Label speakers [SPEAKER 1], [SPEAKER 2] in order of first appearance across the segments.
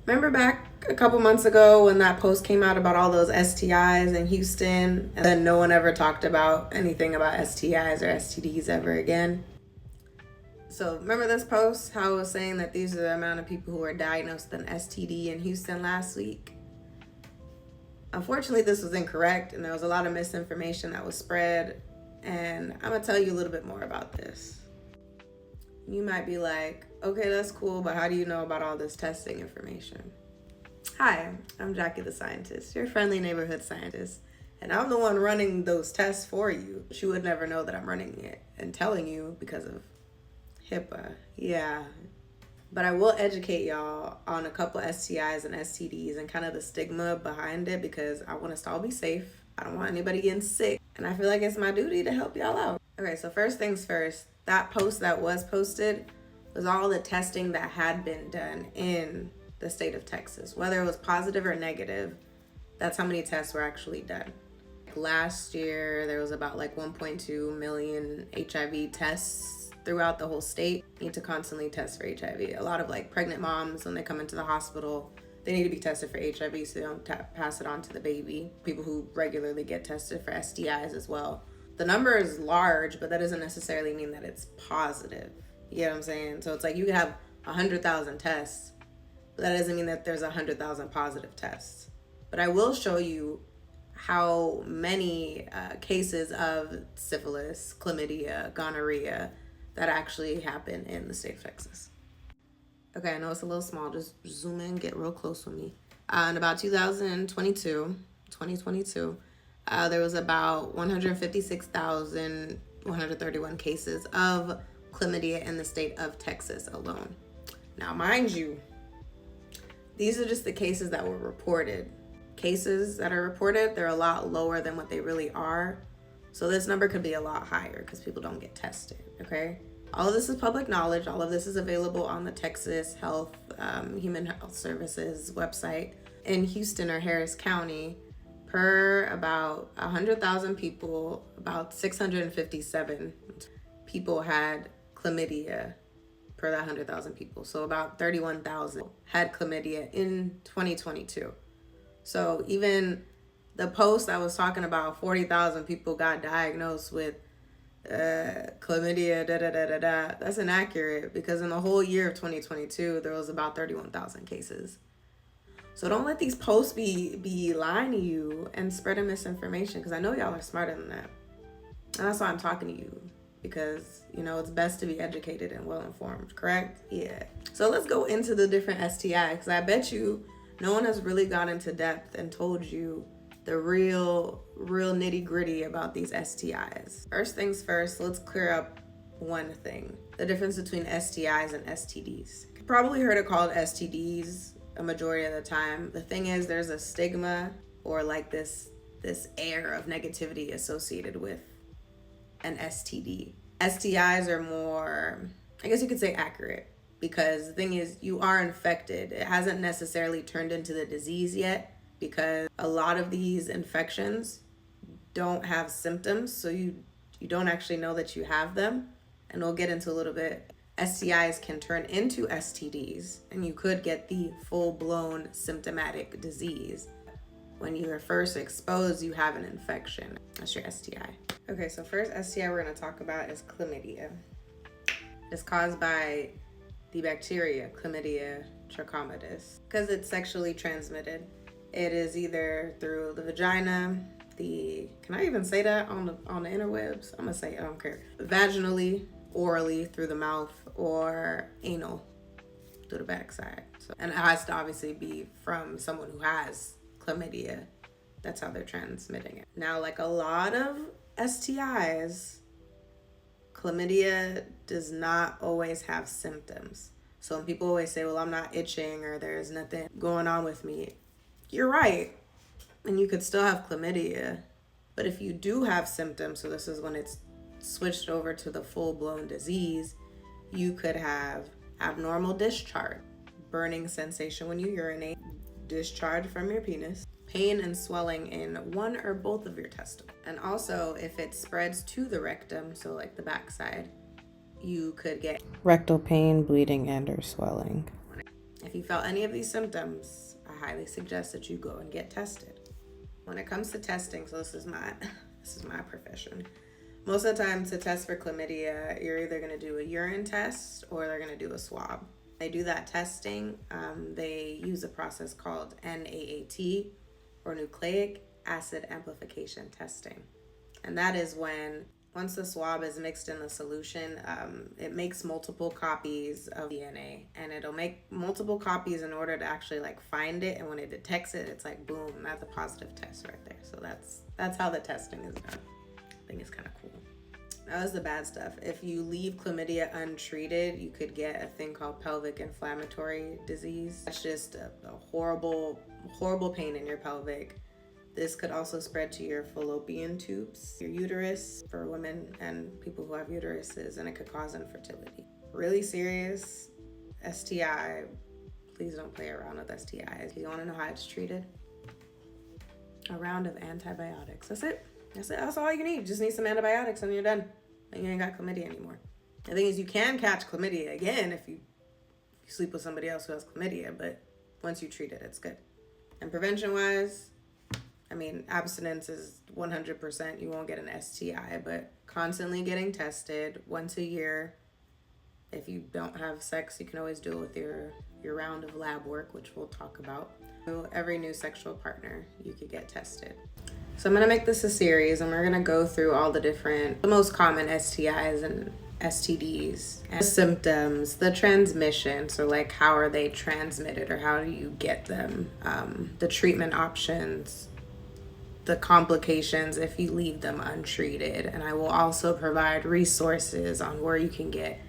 [SPEAKER 1] Remember back a couple months ago when that post came out about all those STIs in Houston, and then no one ever talked about anything about STIs or STDs ever again? So remember this post, how it was saying that these are the amount of people who were diagnosed with an STD in Houston last week? Unfortunately, this was incorrect, and there was a lot of misinformation that was spread, and I'm gonna tell you a little bit more about this. You might be like, okay, that's cool, but how do you know about all this testing information? Hi, I'm Jackiee the Scientist, your friendly neighborhood scientist, and I'm the one running those tests for you. But you would never know that I'm running it and telling you because of HIPAA. Yeah. But I will educate y'all on a couple STIs and STDs and kind of the stigma behind it, because I want us to all be safe. I don't want anybody getting sick, and I feel like it's my duty to help y'all out. Okay, so first things first, that post that was posted was all the testing that had been done in the state of Texas. Whether it was positive or negative, that's how many tests were actually done. Last year, there was about like 1.2 million HIV tests throughout the whole state. You need to constantly test for HIV. A lot of like pregnant moms, when they come into the hospital, they need to be tested for HIV so they don't pass it on to the baby. People who regularly get tested for STIs as well. The number is large, but that doesn't necessarily mean that it's positive. You know what I'm saying? So it's like you could have 100,000 tests, but that doesn't mean that there's 100,000 positive tests. But I will show you how many cases of syphilis, chlamydia, gonorrhea that actually happen in the state of Texas. Okay, I know it's a little small. Just zoom in, get real close with me. In about 2022, there was about 156,131 cases of chlamydia in the state of Texas alone. Now, mind you, these are just the cases that were reported. Cases that are reported, they're a lot lower than what they really are. So this number could be a lot higher because people don't get tested, okay? All of this is public knowledge. All of this is available on the Texas Health, Human Health Services website. In Houston or Harris County, per about 100,000 people, about 657 people had chlamydia per that 100,000 people. So about 31,000 had chlamydia in 2022. So even the post that was talking about 40,000 people got diagnosed with chlamydia, that's inaccurate, because in the whole year of 2022, there was about 31,000 cases. So don't let these posts be lying to you and spreading misinformation, because I know y'all are smarter than that. And that's why I'm talking to you, because, you know, it's best to be educated and well-informed, correct? Yeah. So let's go into the different STIs, because I bet you no one has really gone into depth and told you the real nitty-gritty about these STIs. First things first, let's clear up one thing. The difference between STIs and STDs. You've probably heard it called STDs a majority of the time. The thing is, there's a stigma or like this air of negativity associated with an STD. STIs are more, I guess you could say, accurate, because the thing is, you are infected. It hasn't necessarily turned into the disease yet, because a lot of these infections don't have symptoms, so you don't actually know that you have them. And we'll get into a little bit. STIs can turn into STDs, and you could get the full-blown symptomatic disease. When you are first exposed, you have an infection. That's your STI. Okay, so first STI we're going to talk about is chlamydia. It's caused by the bacteria Chlamydia trachomatis, because it's sexually transmitted. It is either through the vagina, can I even say that on the interwebs? I'm gonna say it, I don't care. Vaginally, orally through the mouth, or anal through the backside. So, and it has to obviously be from someone who has chlamydia. That's how they're transmitting it. Now, like a lot of STIs, chlamydia does not always have symptoms. So when people always say, well, I'm not itching or there's nothing going on with me, you're right. And you could still have chlamydia. But if you do have symptoms, so this is when it's switched over to the full-blown disease, you could have abnormal discharge, burning sensation when you urinate, discharge from your penis, pain and swelling in one or both of your testicles. And also, if it spreads to the rectum, so like the backside, you could get rectal pain, bleeding, and or swelling. If you felt any of these symptoms, I highly suggest that you go and get tested. When it comes to testing, so this is my profession. Most of the time to test for chlamydia, you're either gonna do a urine test or they're gonna do a swab. They do that testing, they use a process called NAAT, or nucleic acid amplification testing. And that is when, once the swab is mixed in the solution, it makes multiple copies of DNA, and it'll make multiple copies in order to actually like find it. And when it detects it, it's like, boom, that's a positive test right there. So that's how the testing is done. I think it's kind of cool. That was the bad stuff. If you leave chlamydia untreated, you could get a thing called pelvic inflammatory disease. That's just a horrible, horrible pain in your pelvic. This could also spread to your fallopian tubes, your uterus for women and people who have uteruses, and it could cause infertility. Really serious STI. Please don't play around with STIs. You want to know how it's treated? A round of antibiotics. That's it. That's all you need. You just need some antibiotics and you're done. And you ain't got chlamydia anymore. The thing is, you can catch chlamydia again if you sleep with somebody else who has chlamydia, but once you treat it, it's good. And prevention-wise, I mean, abstinence is 100%. You won't get an STI, but constantly getting tested once a year. If you don't have sex, you can always do it with your round of lab work, which we'll talk about. Every new sexual partner, you could get tested. So I'm gonna make this a series, and we're gonna go through all the most common STIs and STDs, and the symptoms, the transmission, so like how are they transmitted or how do you get them, the treatment options, the complications if you leave them untreated. And I will also provide resources on where you can get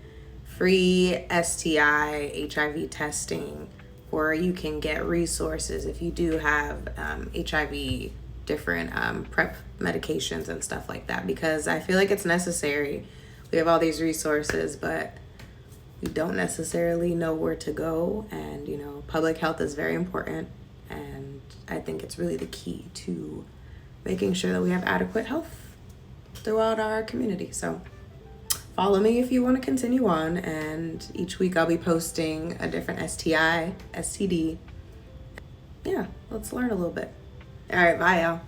[SPEAKER 1] free STI, HIV testing, or you can get resources if you do have HIV, different PrEP medications and stuff like that, because I feel like it's necessary. We have all these resources, but we don't necessarily know where to go. And, you know, public health is very important. And I think it's really the key to making sure that we have adequate health throughout our community. So follow me if you want to continue on. And each week I'll be posting a different STI, STD. Yeah, let's learn a little bit. All right, bye, y'all.